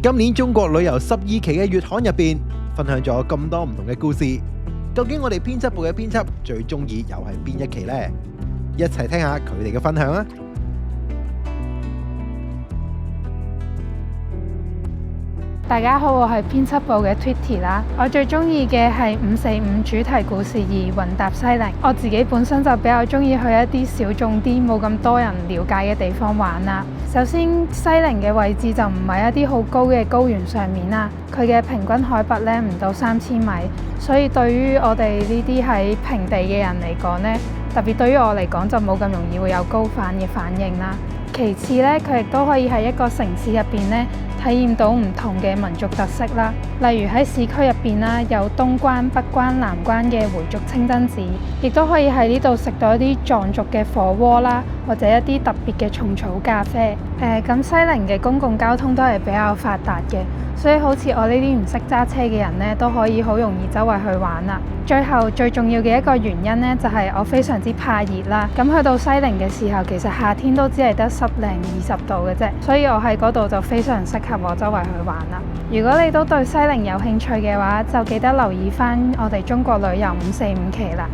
今年中國旅遊12期嘅月刊入邊，分享咗咁多唔同嘅故事，究竟我哋編輯部嘅編輯最中意又係邊一期呢？一齊聽下佢哋嘅分享啊！大家好，我係編輯部嘅 Twitty 啦。我最中意嘅係545主題故事2雲搭西寧。我自己本身就比較中意去一啲小眾啲、冇咁多人了解嘅地方玩啦。首先，西寧嘅位置就唔係一啲好高嘅高原上面啦，佢嘅平均海拔咧唔到3000米，所以對於我哋呢啲喺平地嘅人嚟講咧，特別對於我嚟講就冇咁容易會有高反嘅反應啦。其次咧，佢亦都可以喺一個城市入邊咧，體驗到唔同嘅民族特色啦。例如喺市區入邊啦，有東關、北關、南關嘅回族清真寺，亦都可以喺呢度食到一啲藏族嘅火鍋啦，或者一啲特別嘅蟲草咖啡。咁西寧嘅公共交通都係比較發達嘅，所以好似我呢啲唔識揸車嘅人呢，都可以好容易周圍去玩啦。最後最重要嘅一個原因呢，就係我非常之怕熱啦。咁去到西寧嘅時候，其實夏天都只係得10零20度嘅啫，所以我喺嗰度就非常適合我周圍去玩啦。如果你都對西寧有興趣嘅話，就記得留意返我哋中國旅遊545期啦。